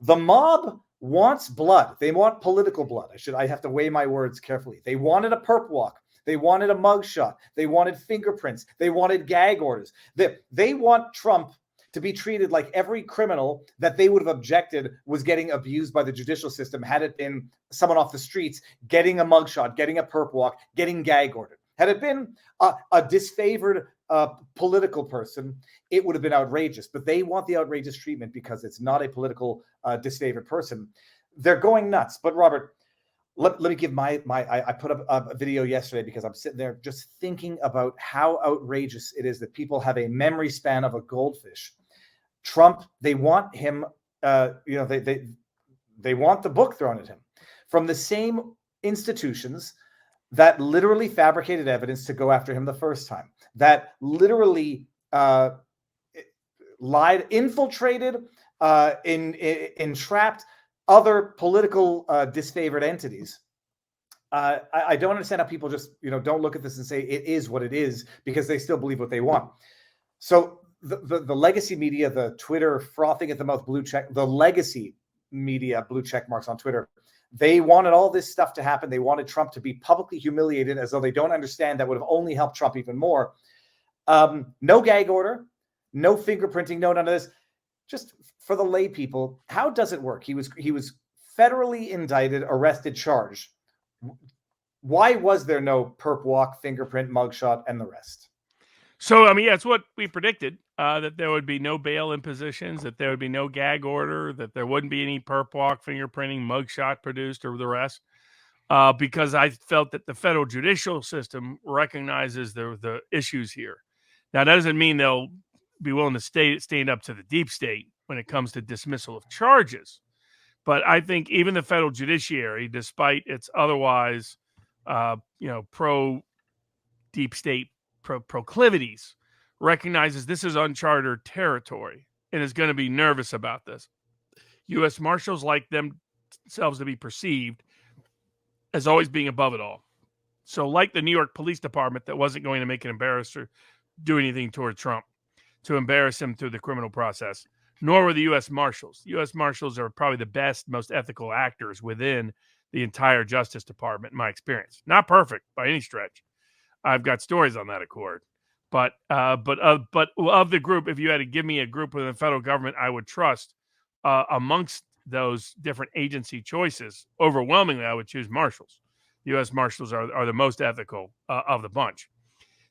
The mob wants blood. They want political blood. I have to weigh my words carefully. They wanted a perp walk. They wanted a mugshot. They wanted fingerprints. They wanted gag orders. They want Trump to be treated like every criminal that they would have objected was getting abused by the judicial system had it been someone off the streets getting a mugshot, getting a perp walk, getting gag ordered. Had it been a disfavored political person, it would have been outrageous. But they want the outrageous treatment because it's not a political disfavored person. They're going nuts. But Robert, let me give I put up a video yesterday because I'm sitting there just thinking about how outrageous it is that people have a memory span of a goldfish. Trump, they want him, they want the book thrown at him from the same institutions that literally fabricated evidence to go after him the first time, that literally lied, infiltrated, entrapped other political disfavored entities. I don't understand how people just don't look at this and say it is what it is because they still believe what they want. So the legacy media, the Twitter frothing at the mouth blue check, the legacy media blue check marks on Twitter, they wanted all this stuff to happen. They wanted Trump to be publicly humiliated as though they don't understand that would have only helped Trump even more. No gag order, no fingerprinting, no none of this. Just for the lay people, how does it work? He was federally indicted, arrested, charged. Why was there no perp walk, fingerprint, mugshot, and the rest? So, it's what we predicted, that there would be no bail impositions, that there would be no gag order, that there wouldn't be any perp walk, fingerprinting, mugshot produced, or the rest, because I felt that the federal judicial system recognizes the issues here. Now, that doesn't mean they'll be willing to stand up to the deep state when it comes to dismissal of charges. But I think even the federal judiciary, despite its otherwise, pro-deep state proclivities, recognizes this is uncharted territory and is going to be nervous about this. U.S. Marshals like themselves to be perceived as always being above it all. So like the New York Police Department that wasn't going to make an embarrasser do anything toward Trump to embarrass him through the criminal process, nor were the U.S. Marshals. U.S. Marshals are probably the best, most ethical actors within the entire Justice Department, in my experience. Not perfect by any stretch. I've got stories on that accord. But of the group, if you had to give me a group within the federal government I would trust amongst those different agency choices, overwhelmingly I would choose Marshals. U.S. Marshals are the most ethical of the bunch.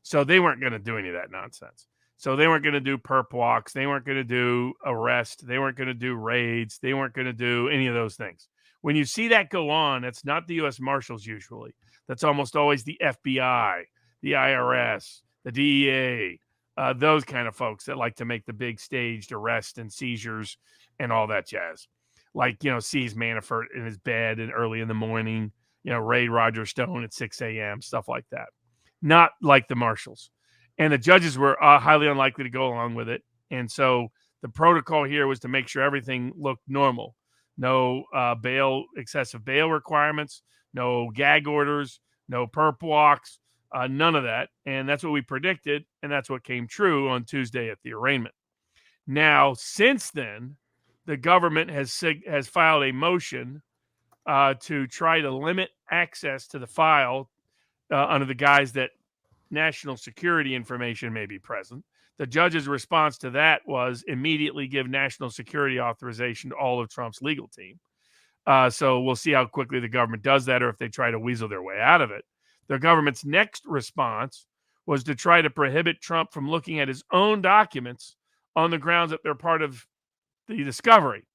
So they weren't going to do any of that nonsense. So they weren't going to do perp walks. They weren't going to do arrest. They weren't going to do raids. They weren't going to do any of those things. When you see that go on, it's not the U.S. Marshals usually. That's almost always the FBI, the IRS, the DEA, those kind of folks that like to make the big staged arrests and seizures and all that jazz. Like, seize Manafort in his bed and early in the morning, raid Roger Stone at 6 a.m., stuff like that. Not like the Marshals. And the judges were highly unlikely to go along with it. And so the protocol here was to make sure everything looked normal. No excessive bail requirements, no gag orders, no perp walks, none of that. And that's what we predicted. And that's what came true on Tuesday at the arraignment. Now, since then, the government has filed a motion to try to limit access to the file under the guise that national security information may be present. The judge's response to that was immediately give national security authorization to all of Trump's legal team. So we'll see how quickly the government does that or if they try to weasel their way out of it. The government's next response was to try to prohibit Trump from looking at his own documents on the grounds that they're part of the discovery.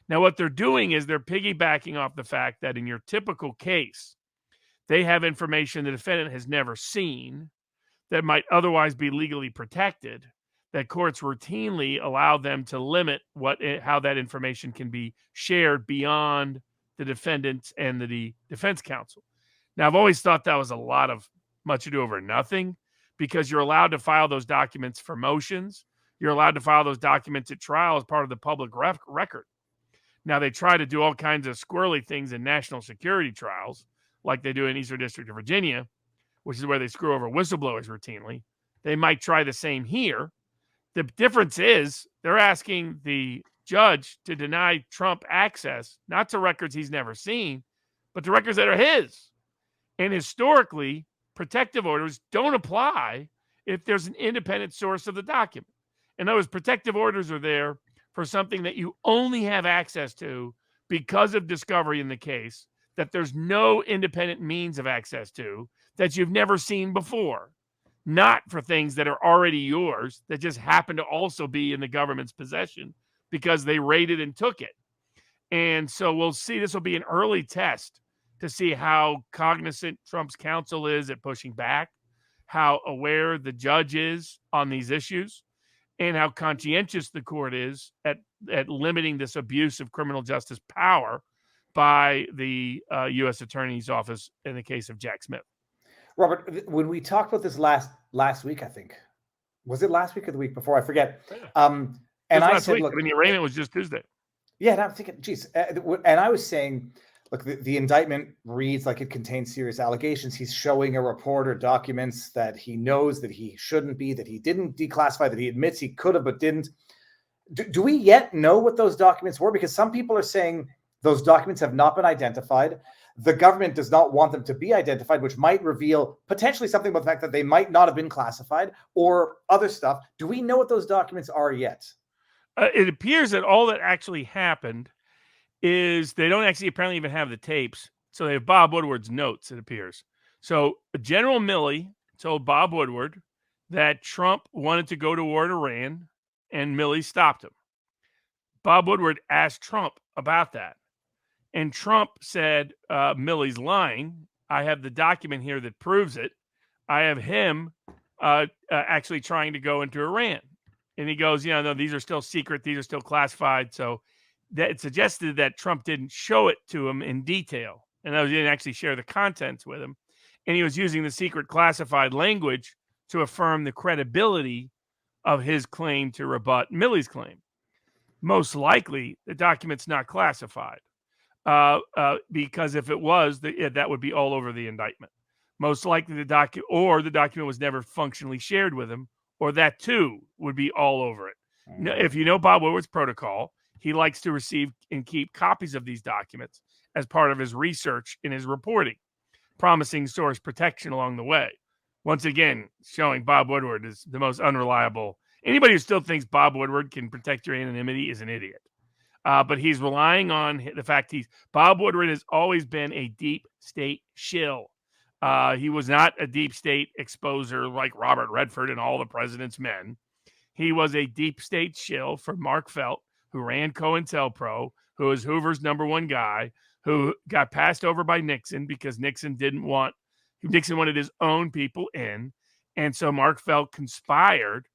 Now, what they're doing is they're piggybacking off the fact that in your typical case, they have information the defendant has never seen that might otherwise be legally protected, that courts routinely allow them to limit how that information can be shared beyond the defendant and the defense counsel. Now, I've always thought that was a lot of much ado over nothing because you're allowed to file those documents for motions. You're allowed to file those documents at trial as part of the public record. Now, they try to do all kinds of squirrely things in national security trials, like they do in Eastern District of Virginia, which is where they screw over whistleblowers routinely. They might try the same here. The difference is they're asking the judge to deny Trump access, not to records he's never seen, but to records that are his. And historically, protective orders don't apply if there's an independent source of the document. In other words, protective orders are there for something that you only have access to because of discovery in the case, that there's no independent means of access to, that you've never seen before, not for things that are already yours that just happen to also be in the government's possession because they raided and took it. And so we'll see, this will be an early test to see how cognizant Trump's counsel is at pushing back, how aware the judge is on these issues, and how conscientious the court is at limiting this abuse of criminal justice power by the U.S. Attorney's Office in the case of Jack Smith. Robert, when we talked about this last week, I think, was it last week or the week before? I forget. And I said, week. look, the arraignment was just Tuesday. Yeah, and I'm thinking, geez, and I was saying, look, the indictment reads like it contains serious allegations. He's showing a reporter documents that he knows that he shouldn't be, that he didn't declassify, that he admits he could have but didn't. Do we yet know what those documents were? Because some people are saying those documents have not been identified. The government does not want them to be identified, which might reveal potentially something about the fact that they might not have been classified or other stuff. Do we know what those documents are yet? It appears that all that actually happened is they don't actually apparently even have the tapes. So they have Bob Woodward's notes, it appears. So General Milley told Bob Woodward that Trump wanted to go to war in Iran, and Milley stopped him. Bob Woodward asked Trump about that. And Trump said, Milley's lying. I have the document here that proves it. I have him actually trying to go into Iran. And he goes, no, these are still secret. These are still classified. So that it suggested that Trump didn't show it to him in detail. And he didn't actually share the contents with him. And he was using the secret classified language to affirm the credibility of his claim to rebut Milley's claim. Most likely, the document's not classified. Because if it was, that would be all over the indictment. Most likely the document was never functionally shared with him, or that too would be all over it. If you know Bob Woodward's protocol, he likes to receive and keep copies of these documents as part of his research in his reporting, promising source protection along the way. Once again, showing Bob Woodward is the most unreliable. Anybody who still thinks Bob Woodward can protect your anonymity is an idiot. But he's relying on the fact Bob Woodward has always been a deep state shill. He was not a deep state exposer like Robert Redford and all the president's men. He was a deep state shill for Mark Felt, who ran COINTELPRO, who was Hoover's number one guy, who got passed over by Nixon because Nixon wanted his own people in. And so Mark Felt conspired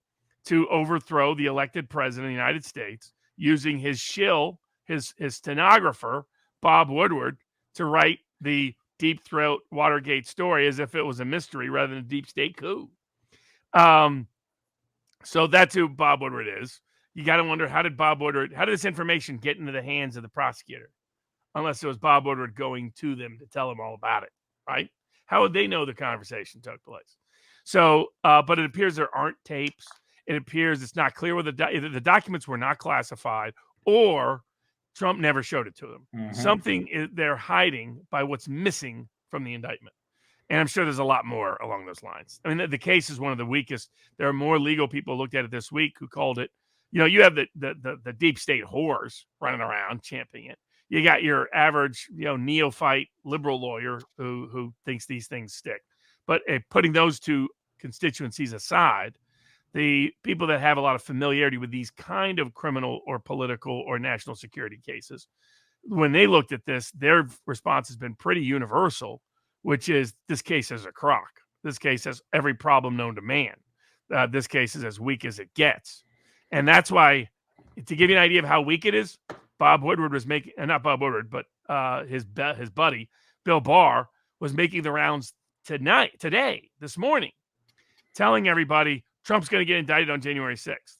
to overthrow the elected president of the United States, using his shill, his stenographer, Bob Woodward, to write the deep throat Watergate story as if it was a mystery rather than a deep state coup. So that's who Bob Woodward is. You got to wonder, how did this information get into the hands of the prosecutor? Unless it was Bob Woodward going to them to tell them all about it, right? How would they know the conversation took place? So, but it appears there aren't tapes. It appears it's not clear whether the documents were not classified or Trump never showed it to them. Mm-hmm. Something they're hiding by what's missing from the indictment. And I'm sure there's a lot more along those lines. I mean, the case is one of the weakest. There are more legal people who looked at it this week who called it, you have the deep state whores running around championing it. You got your average, neophyte liberal lawyer who thinks these things stick. But putting those two constituencies aside, the people that have a lot of familiarity with these kind of criminal or political or national security cases, when they looked at this, their response has been pretty universal, which is this case is a crock. This case has every problem known to man. This case is as weak as it gets. And that's why, to give you an idea of how weak it is, Bob Woodward was making, not Bob Woodward, but his buddy, Bill Barr, was making the rounds today, this morning, telling everybody Trump's going to get indicted on January 6th.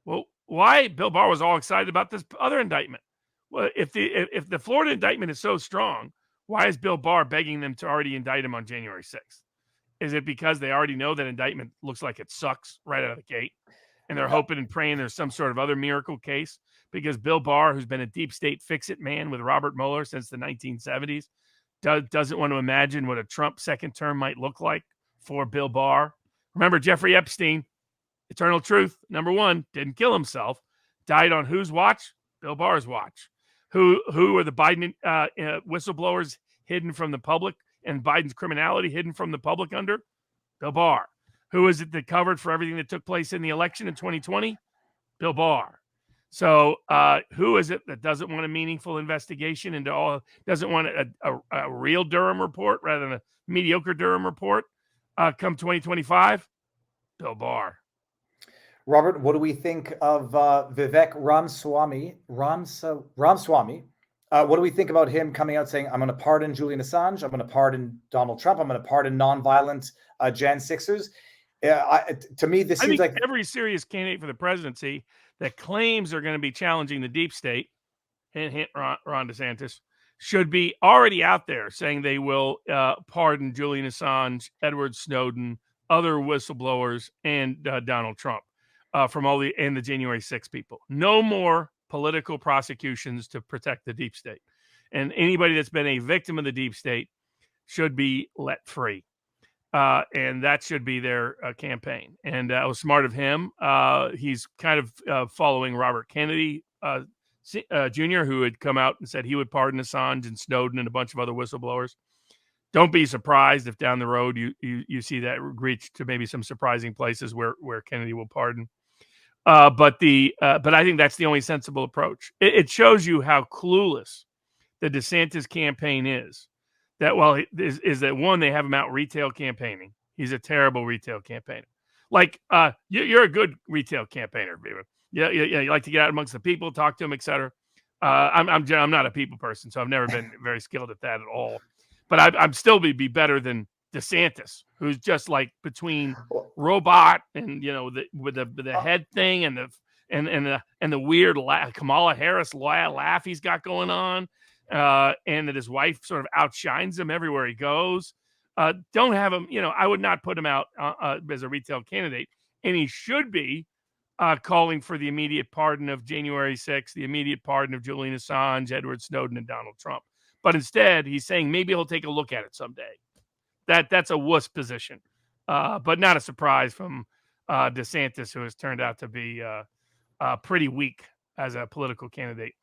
Well, why Bill Barr was all excited about this other indictment? Well, if the Florida indictment is so strong, why is Bill Barr begging them to already indict him on January 6th? Is it because they already know that indictment looks like it sucks right out of the gate? And they're hoping and praying there's some sort of other miracle case? because Bill Barr, who's been a deep state fix-it man with Robert Mueller since the 1970s, doesn't want to imagine what a Trump second term might look like for Bill Barr. Remember, Jeffrey Epstein, eternal truth, number one, didn't kill himself. Died on whose watch? Bill Barr's watch. Who are the Biden whistleblowers hidden from the public and Biden's criminality hidden from the public under? Bill Barr. Who is it that covered for everything that took place in the election in 2020? Bill Barr. So who is it that doesn't want a meaningful investigation into all, doesn't want a real Durham report rather than a mediocre Durham report come 2025? Bill Barr. Robert, what do we think of Vivek Ramaswamy? What do we think about him coming out saying, I'm going to pardon Julian Assange, I'm going to pardon Donald Trump, I'm going to pardon nonviolent Jan 6ers? To me, this seems like every serious candidate for the presidency that claims they're going to be challenging the deep state, hint, Ron DeSantis, should be already out there saying they will pardon Julian Assange, Edward Snowden, other whistleblowers, and Donald Trump from the January 6 people. No more political prosecutions to protect the deep state. And anybody that's been a victim of the deep state should be let free. And that should be their campaign. And it was smart of him. He's kind of following Robert Kennedy Jr., who had come out and said he would pardon Assange and Snowden and a bunch of other whistleblowers. Don't be surprised if down the road you see that reach to maybe some surprising places where Kennedy will pardon. But I think that's the only sensible approach. It shows you how clueless the DeSantis campaign is. That is that one, they have him out retail campaigning. He's a terrible retail campaigner. Like you're a good retail campaigner, Viva. Yeah, you like to get out amongst the people, talk to them, etc. I'm not a people person, so I've never been very skilled at that at all. But I'm still be better than DeSantis, who's just like between robot and with the head thing and the weird Kamala Harris laugh he's got going on. And that his wife sort of outshines him everywhere he goes. Don't have him, I would not put him out as a retail candidate. And he should be calling for the immediate pardon of January 6th, the immediate pardon of Julian Assange, Edward Snowden, and Donald Trump. But instead, he's saying maybe he'll take a look at it someday. That's a wuss position, but not a surprise from DeSantis, who has turned out to be pretty weak as a political candidate.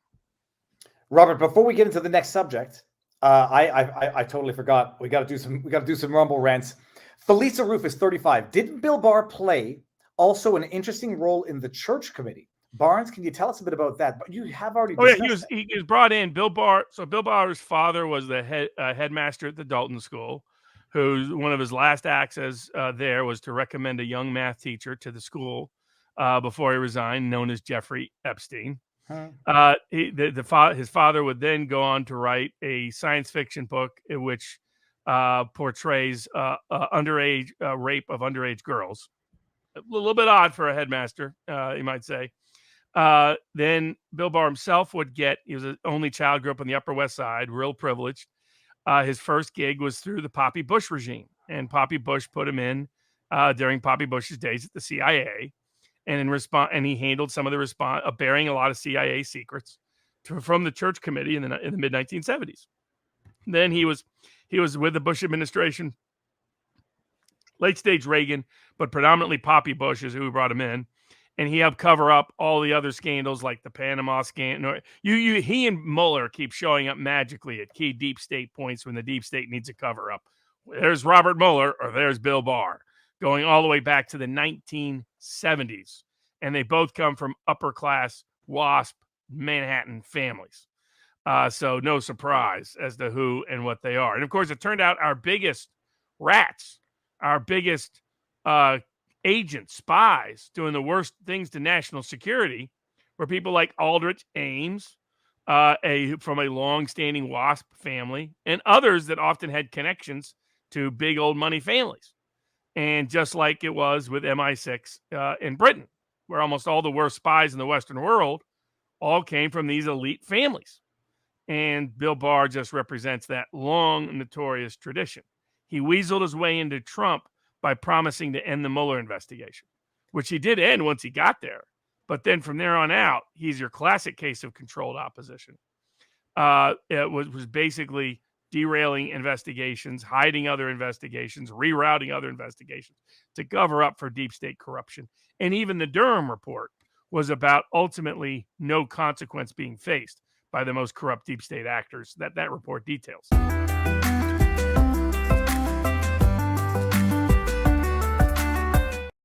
Robert, before we get into the next subject, I totally forgot. We got to do some Rumble rants. Felisa Rufus, 35. Didn't Bill Barr play also an interesting role in the church committee? Barnes, can you tell us a bit about that? But you have already. Oh yeah, he was brought in. Bill Barr. So Bill Barr's father was the headmaster at the Dalton School, who's one of his last acts as there was to recommend a young math teacher to the school before he resigned, known as Jeffrey Epstein. His father would then go on to write a science fiction book in which portrays underage rape of underage girls. A little bit odd for a headmaster, you might say. Then Bill Barr himself he was an only child, grew up on the Upper West Side, real privileged. His first gig was through the Poppy Bush regime, and Poppy Bush put him in during Poppy Bush's days at the CIA. And in response, and he handled some of the response, bearing a lot of CIA secrets from the church committee in the mid 1970s. Then he was with the Bush administration, late stage Reagan, but predominantly Poppy Bush is who brought him in, and he helped cover up all the other scandals like the Panama scandal. He and Mueller keep showing up magically at key deep state points when the deep state needs a cover up. There's Robert Mueller or there's Bill Barr, going all the way back to the 1970s. And they both come from upper class WASP Manhattan families. So no surprise as to who and what they are. And of course, it turned out our biggest rats, our biggest agents, spies doing the worst things to national security were people like Aldrich Ames, from a long-standing WASP family, and others that often had connections to big old money families. And just like it was with MI6 in Britain, where almost all the worst spies in the Western world all came from these elite families. And Bill Barr just represents that long, notorious tradition. He weaseled his way into Trump by promising to end the Mueller investigation, which he did end once he got there. But then from there on out, he's your classic case of controlled opposition. It was basically derailing investigations, hiding other investigations, rerouting other investigations to cover up for deep state corruption. And even the Durham report was about ultimately no consequence being faced by the most corrupt deep state actors that report details.